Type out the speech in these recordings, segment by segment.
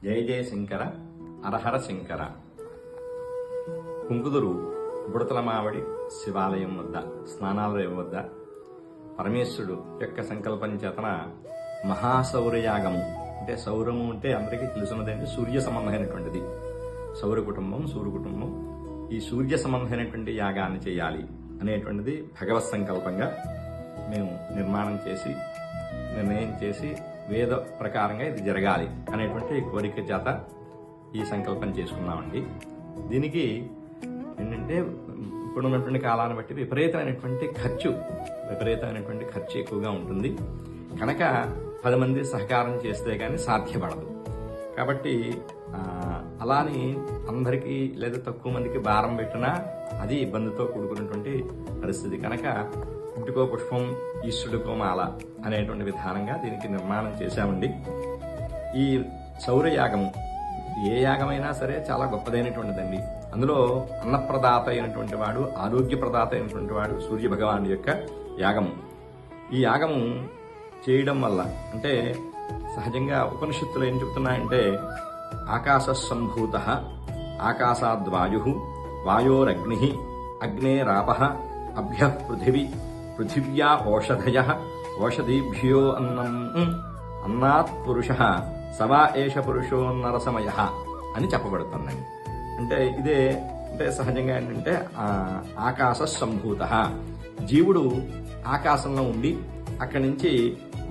జయ జయ శంకర హరహర శంకర. కుంకుదురు బుడతల మావడి శివాలయం వద్ద స్నానాలయం వద్ద పరమేశ్వరుడు యొక్క సంకల్పం చేతన మహాసౌరయాగము, అంటే సౌరము అంటే అందరికీ తెలుసున్నదండి, సూర్య సంబంధమైనటువంటిది. సౌర కుటుంబం, సూర్య కుటుంబం, ఈ సూర్య సంబంధమైనటువంటి యాగాన్ని చేయాలి అనేటువంటిది భగవత్ సంకల్పంగా మేము నిర్ణయం చేసి వేద ప్రకారంగా ఇది జరగాలి అనేటువంటి కోరిక చేత ఈ సంకల్పం చేసుకున్నామండి. దీనికి ఏంటంటే ఇప్పుడున్నటువంటి కాలాన్ని బట్టి విపరీతమైనటువంటి ఖర్చు ఎక్కువగా ఉంటుంది కనుక 10 మంది సహకారం చేస్తే కానీ సాధ్యపడదు. కాబట్టి అలాని అందరికీ లేదా తక్కువ మందికి భారం పెట్టినా అది ఇబ్బందితో కూడుకున్నటువంటి పరిస్థితి కనుక ఇంటికో పుష్పం ఈశ్వరుడికో మాల అనేటువంటి విధానంగా దీనికి నిర్మాణం చేశామండి. ఈ సౌరయాగము ఏ యాగమైనా సరే చాలా గొప్పదైనటువంటిదండి. అందులో అన్నప్రదాత అయినటువంటి వాడు, ఆరోగ్యప్రదాత అయినటువంటి వాడు సూర్య భగవానుడి యొక్క యాగము. ఈ యాగము చేయడం వల్ల అంటే సహజంగా ఉపనిషత్తులు ఏం చెప్తున్నాయంటే ఆకాశ సంభూత ఆకాశాద్వాయు వాయోరగ్ని అగ్నేరాప అభ్య పృథివీ పృథివ్యా ఓషధయ ఓషధీభ్యో అన్నం అన్నాత్ పురుష సవా ఏష పురుషో నరసమయ అని చెప్పబడుతుందండి. అంటే ఇదే అంటే సహజంగా ఏంటంటే ఆకాశ సంభూత, జీవుడు ఆకాశంలో ఉండి అక్కడి నుంచి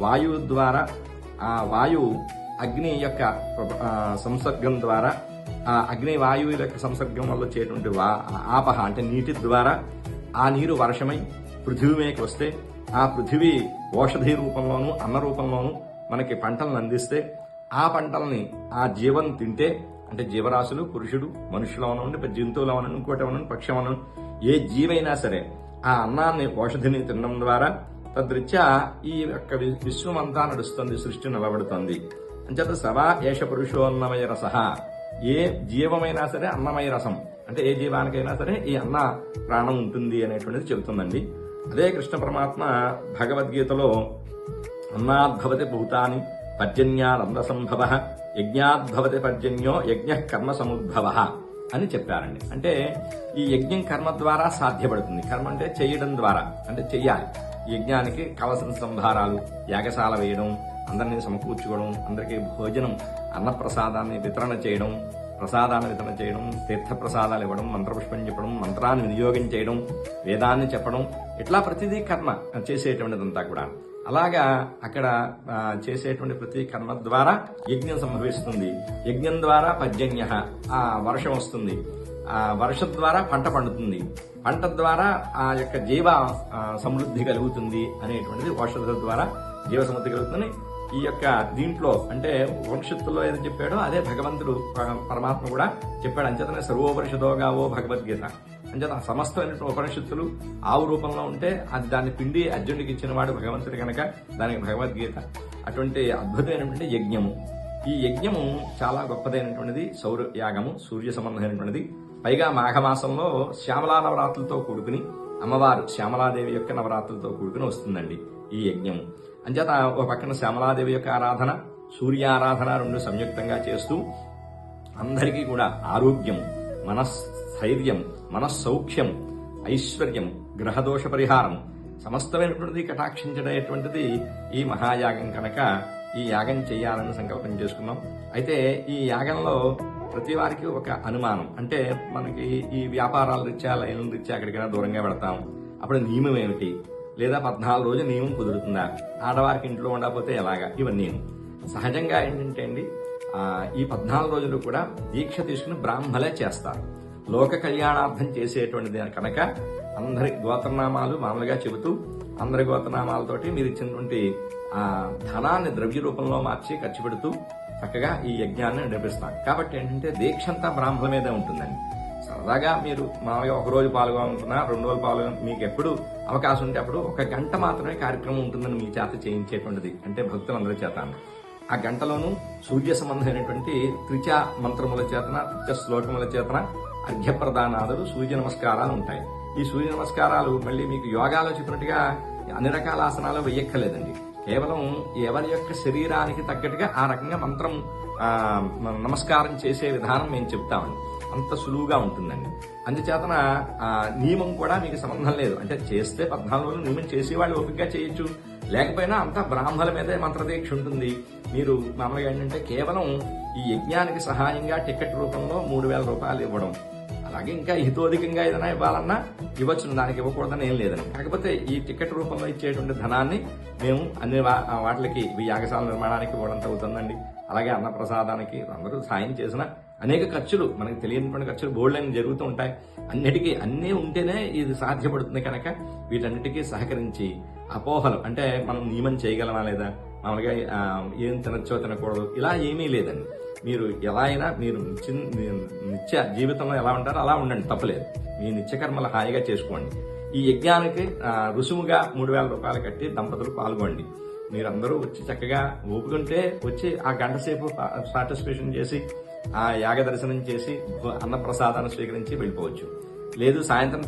వాయువు ద్వారా ఆ వాయువు అగ్ని యొక్క సంసర్గం ద్వారా ఆ అగ్ని వాయువు యొక్క సంసర్గం వల్ల వచ్చేటువంటి ఆపహ అంటే నీటి ద్వారా ఆ నీరు వర్షమై పృథివీ మీదకి వస్తే ఆ పృథివీ ఓషధి రూపంలోనూ అన్న రూపంలోనూ మనకి పంటలను అందిస్తే ఆ పంటల్ని ఆ జీవం తింటే అంటే జీవరాశులు పురుషుడు మనుషులు అవనండి, జంతువులు అవనండి, ఇంకోటి అవనండి, పక్షం అవనండి, ఏ జీవైనా సరే ఆ అన్నాన్ని ఓషధిని తినడం ద్వారా తద్రీత్యా ఈ యొక్క విశ్వం అంతా నడుస్తుంది, సృష్టి నిలబడుతుంది. అంచేత సవా ఏష పురుషో అన్నమయ రస, ఏ జీవమైనా సరే అన్నమయ రసం అంటే ఏ జీవానికైనా సరే ఈ అన్న ప్రాణం ఉంటుంది అనేటువంటిది చెబుతుందండి. అదే కృష్ణ పరమాత్మ భగవద్గీతలో అన్నాద్భవతి భూతాని పర్జన్యానంద సంభవ యజ్ఞాద్భవతి పర్జన్యో యజ్ఞ కర్మ సముద్భవ అని చెప్పారండి. అంటే ఈ యజ్ఞం కర్మ ద్వారా సాధ్యపడుతుంది. కర్మ అంటే చేయడం ద్వారా, అంటే చెయ్యాలి. యజ్ఞానికి కావలసిన సంభారాలు, యాగశాల వేయడం, అందరినీ సమకూర్చుకోవడం, అందరికీ భోజనం అన్నప్రసాదాన్ని వితరణ చేయడం, తీర్థ ప్రసాదాలు ఇవ్వడం, మంత్రపుష్పం చెప్పడం, మంత్రాన్ని వినియోగం చేయడం, వేదాన్ని చెప్పడం, ఇట్లా ప్రతిదీ కర్మ చేసేటువంటిదంతా కూడా. అలాగా అక్కడ చేసేటువంటి ప్రతి కర్మ ద్వారా యజ్ఞం సంభవిస్తుంది. యజ్ఞం ద్వారా పర్జన్య ఆ వర్షం వస్తుంది, ఆ వర్షం ద్వారా పంట పండుతుంది, పంట ద్వారా ఆ యొక్క జీవ సమృద్ధి కలుగుతుంది అనేటువంటిది ఔషధ ద్వారా జీవ సమృద్ధి కలుగుతుంది. ఈ యొక్క దీంట్లో అంటే ఉపనిషత్తుల్లో ఏదో చెప్పాడో అదే భగవంతుడు పరమాత్మ కూడా చెప్పాడు. అంచేతనే సర్వోపనిషదోగా ఓ భగవద్గీత. అంచేత సమస్తమైనటువంటి ఉపనిషత్తులు ఆవు రూపంలో ఉంటే అది దాన్ని పిండి అర్జునుడికి ఇచ్చిన వాడు భగవంతుడు కనుక దానికి భగవద్గీత. అటువంటి అద్భుతమైనటువంటి యజ్ఞము. ఈ యజ్ఞము చాలా గొప్పదైనటువంటిది. సౌర యాగము సూర్య సంబంధమైనటువంటిది. పైగా మాఘమాసంలో శ్యామలా నవరాత్రులతో కూడుకుని అమ్మవారు శ్యామలాదేవి యొక్క నవరాత్రులతో కూడుకుని వస్తుందండి ఈ యజ్ఞము. అంచేత ఒక పక్కన శ్యామలాదేవి యొక్క ఆరాధన, సూర్యారాధన రెండు సంయుక్తంగా చేస్తూ అందరికీ కూడా ఆరోగ్యం, మనస్థైర్యం, మనస్సౌఖ్యం, ఐశ్వర్యం, గ్రహదోష పరిహారం సమస్తమైనటువంటిది కటాక్షించడమైనటువంటిది ఈ మహాయాగం కనుక ఈ యాగం చేయాలని సంకల్పం చేసుకున్నాం. అయితే ఈ యాగంలో ప్రతి వారికి ఒక అనుమానం, అంటే మనకి ఈ వ్యాపారాల రీత్యా లైన్ల రీత్యా ఎక్కడికైనా దూరంగా పెడతాం, అప్పుడు నియమం ఏమిటి, లేదా 14 రోజులు నియమం కుదురుతుందా, ఆడవారికి ఇంట్లో ఉండకపోతే ఎలాగా, ఇవన్నీ సహజంగా ఏంటంటే అండి ఈ 14 రోజులు కూడా దీక్ష తీసుకుని బ్రాహ్మలే చేస్తారు. లోక కళ్యాణార్థం చేసేటువంటిది కనుక అందరి గోత్రనామాలు మామూలుగా చెబుతూ అందరి గోత్రనామాలతోటి మీరు ఇచ్చినటువంటి ఆ ధనాన్ని ద్రవ్య రూపంలో మార్చి ఖర్చు పెడుతూ చక్కగా ఈ యజ్ఞాన్ని నిర్వహిస్తారు. కాబట్టి ఏంటంటే దీక్ష అంతా బ్రాహ్మల మీదే ఉంటుందండి. సరదాగా మీరు మామూలుగా 1 రోజు పాల్గొనుకున్నా 2 రోజులు పాల్గొన మీకు ఎప్పుడు అవకాశం ఉంటే అప్పుడు 1 గంట మాత్రమే కార్యక్రమం ఉంటుందని మీ చేత చేయించేటువంటిది, అంటే భక్తులందరి చేత. ఆ గంటలోనూ సూర్య సంబంధమైనటువంటి త్రిచ మంత్రముల చేతన, త్రిచ శ్లోకముల చేతన అర్ఘ్యప్రదానాదులు, సూర్య నమస్కారాలు ఉంటాయి. ఈ సూర్య నమస్కారాలు మళ్ళీ మీకు యోగాలో చెప్పినట్టుగా అన్ని రకాల ఆసనాలు వేయక్కర్లేదండి. కేవలం ఎవరి యొక్క శరీరానికి తగ్గట్టుగా ఆ రకంగా మంత్రం నమస్కారం చేసే విధానం మేము చెప్తామండి. అంత సులువుగా ఉంటుందండి. అందుచేతన నియమం కూడా మీకు సంబంధం లేదు. అంటే చేస్తే 14 రోజులు నియమం చేసేవాళ్ళు ఓపికగా చేయొచ్చు, లేకపోయినా అంతా బ్రాహ్మణుల మీదే మంత్రదీక్ష ఉంటుంది. మీరు మామూలుగా ఏంటంటే కేవలం ఈ యజ్ఞానికి సహాయంగా టికెట్ రూపంలో 3,000 రూపాయలు ఇవ్వడం, అలాగే ఇంకా హితోధికంగా ఏదైనా ఇవ్వాలన్నా ఇవ్వచ్చు, దానికి ఇవ్వకూడదని ఏం లేదని. కాకపోతే ఈ టికెట్ రూపంలో ఇచ్చేటువంటి ధనాన్ని మేము అన్ని వాటికి యాగశాల నిర్మాణానికి ఇవ్వడంత అవుతుందండి. అలాగే అన్నప్రసాదానికి అందరూ సాయం చేసిన అనేక ఖర్చులు, మనకి తెలియనిటువంటి ఖర్చులు బోల్డని జరుగుతూ ఉంటాయి. అన్నీ ఉంటేనే ఇది సాధ్యపడుతుంది. కనుక వీటన్నిటికీ సహకరించి అపోహలు, అంటే మనం నియమం చేయగలమా లేదా, మామూలుగా ఏం తినచ్చో తినకూడదు, ఇలా ఏమీ లేదండి. మీరు ఎలా అయినా మీరు నిత్య జీవితంలో ఎలా ఉంటారో అలా ఉండండి, తప్పలేదు. మీ నిత్యకర్మలు హాయిగా చేసుకోండి. ఈ యజ్ఞానికి రుసుముగా 3,000 రూపాయలు కట్టి దంపతులు పాల్గొండి. మీరందరూ వచ్చి చక్కగా ఓపుకుంటే వచ్చి ఆ గంట సేపు పార్టిసిపేషన్ చేసి ఆ యాగ దర్శనం చేసి అన్నప్రసాదాన్ని స్వీకరించి వెళ్ళిపోవచ్చు. లేదు సాయంత్రం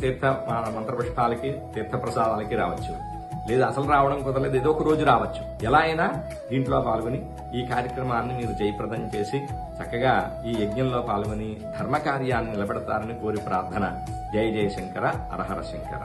మంత్రపుష్పాలకి తీర్థప్రసాదాలకి రావచ్చు, లేదు అసలు రావడం కుదరలేదు, ఏదో ఒక రోజు రావచ్చు. ఎలా అయినా దీంట్లో పాల్గొని ఈ కార్యక్రమాన్ని మీరు జయప్రదం చేసి చక్కగా ఈ యజ్ఞంలో పాల్గొని ధర్మకార్యాన్ని నిలబెడతారని కోరి ప్రార్థన. జయ జయ శంకర, హరహర శంకర.